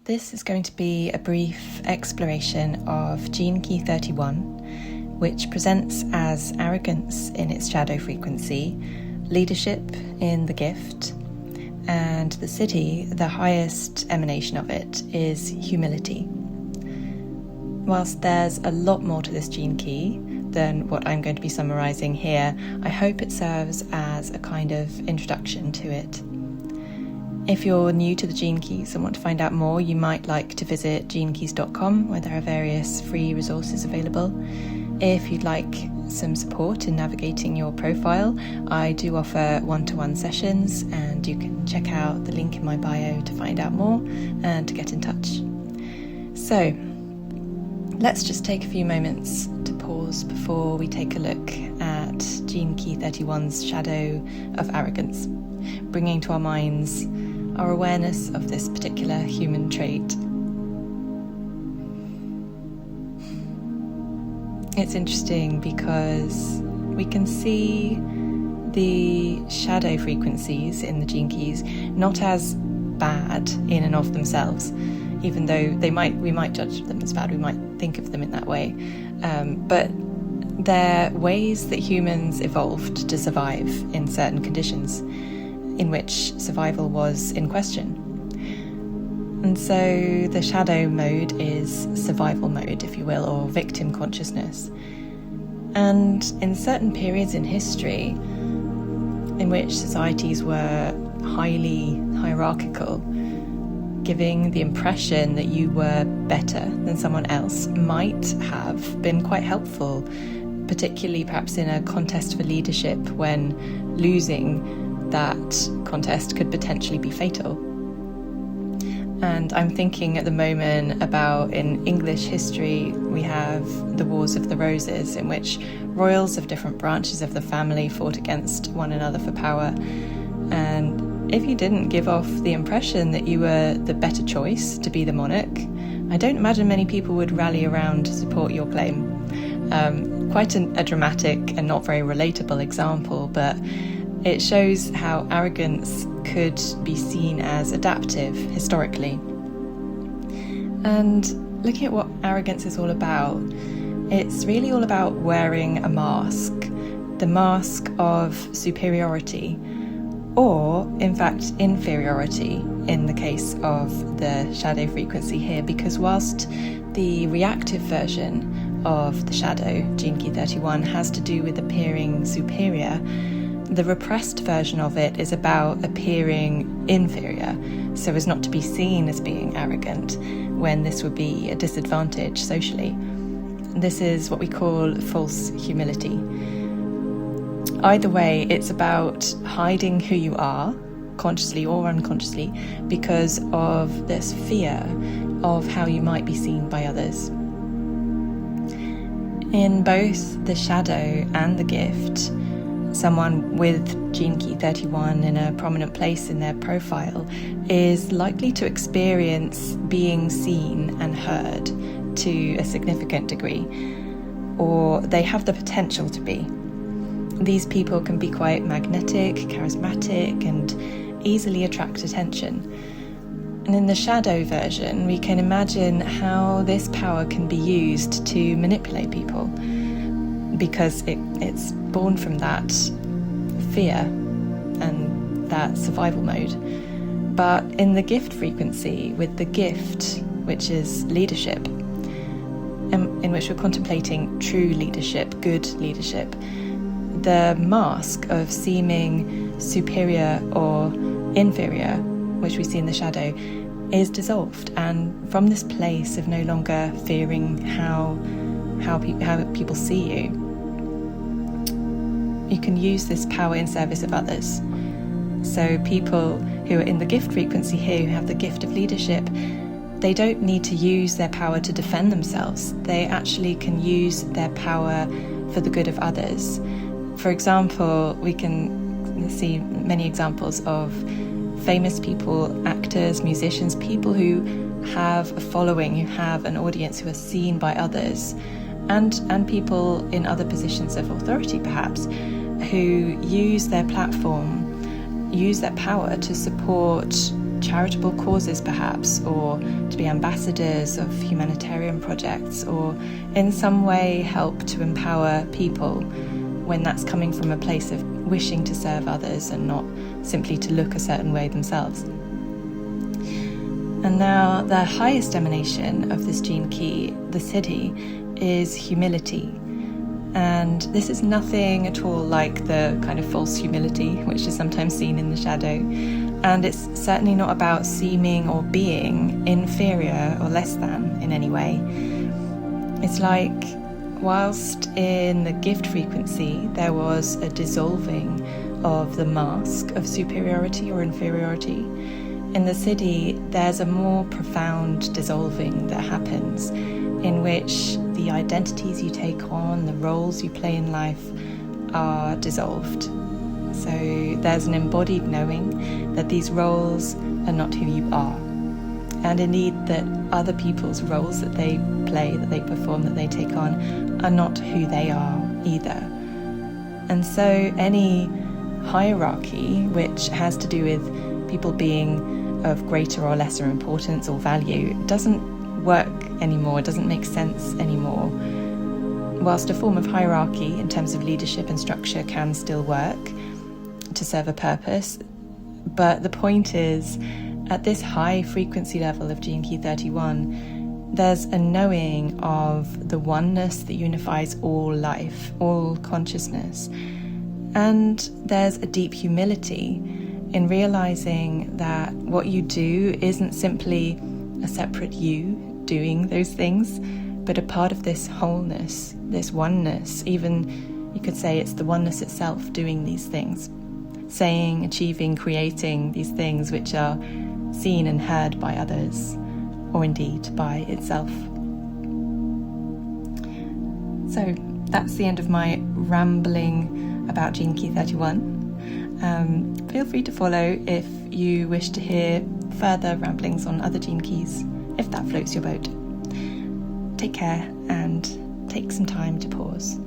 This is going to be a brief exploration of gene key 31, which presents as arrogance in its shadow frequency, leadership in the gift, and the siddhi, the highest emanation of it, is humility. Whilst there's a lot more to this gene key than what I'm going to be summarising here, I hope it serves as a kind of introduction to it. If you're new to the gene keys and want to find out more, you might like to visit genekeys.com, where there are various free resources available. If you'd like some support in navigating your profile, I do offer one-to-one sessions, and you can check out the link in my bio to find out more and to get in touch. So, let's just take a few moments to pause before we take a look at gene key 31's shadow of arrogance, bringing to our minds our awareness of this particular human trait. It's interesting because we can see the shadow frequencies in the gene keys not as bad in and of themselves, even though we might judge them as bad, we might think of them in that way, but they're ways that humans evolved to survive in certain conditions in which survival was in question. And so the shadow mode is survival mode, if you will, or victim consciousness. And in certain periods in history in which societies were highly hierarchical, giving the impression that you were better than someone else might have been quite helpful, particularly perhaps in a contest for leadership when losing that contest could potentially be fatal. And I'm thinking at the moment about, in English history, we have the Wars of the Roses, in which royals of different branches of the family fought against one another for power. And if you didn't give off the impression that you were the better choice to be the monarch, I don't imagine many people would rally around to support your claim. Quite a dramatic and not very relatable example, but it shows how arrogance could be seen as adaptive historically. And looking at what arrogance is all about, it's really all about wearing a mask, the mask of superiority, or in fact inferiority in the case of the shadow frequency here, because whilst the reactive version of the shadow, gene key 31, has to do with appearing superior, the repressed version of it is about appearing inferior, so as not to be seen as being arrogant, when this would be a disadvantage socially. This is what we call false humility. Either way, it's about hiding who you are, consciously or unconsciously, because of this fear of how you might be seen by others. In both the shadow and the gift, someone with gene key 31 in a prominent place in their profile is likely to experience being seen and heard to a significant degree, or they have the potential to be. These people can be quite magnetic, charismatic, and easily attract attention. And in the shadow version, we can imagine how this power can be used to manipulate people, because it's born from that fear and that survival mode. But in the gift frequency, with the gift, which is leadership, in which we're contemplating true leadership, good leadership, the mask of seeming superior or inferior, which we see in the shadow, is dissolved. And from this place of no longer fearing how people see you, you can use this power in service of others. So people who are in the gift frequency here, who have the gift of leadership, they don't need to use their power to defend themselves. They actually can use their power for the good of others. For example, we can see many examples of famous people, actors, musicians, people who have a following, who have an audience, who are seen by others, and people in other positions of authority perhaps, who use their platform, use their power to support charitable causes perhaps, or to be ambassadors of humanitarian projects, or in some way help to empower people when that's coming from a place of wishing to serve others and not simply to look a certain way themselves. And now the highest emanation of this gene key, the siddhi, is humility. And this is nothing at all like the kind of false humility which is sometimes seen in the shadow. And it's certainly not about seeming or being inferior or less than in any way. It's like, whilst in the gift frequency there was a dissolving of the mask of superiority or inferiority, in the siddhi there's a more profound dissolving that happens, in which the identities you take on, the roles you play in life are dissolved. So there's an embodied knowing that these roles are not who you are, and indeed that other people's roles that they play, that they perform, that they take on, are not who they are either. And so any hierarchy which has to do with people being of greater or lesser importance or value doesn't work anymore, it doesn't make sense anymore. Whilst a form of hierarchy in terms of leadership and structure can still work to serve a purpose, but the point is, at this high frequency level of Gene Key 31, there's a knowing of the oneness that unifies all life, all consciousness. And there's a deep humility in realizing that what you do isn't simply a separate you doing those things, but a part of this wholeness, this oneness. Even you could say it's the oneness itself doing these things, saying, achieving, creating these things which are seen and heard by others, or indeed by itself. So that's the end of my rambling about Gene Key 31. Feel free to follow if you wish to hear further ramblings on other gene keys, if that floats your boat. Take care and take some time to pause.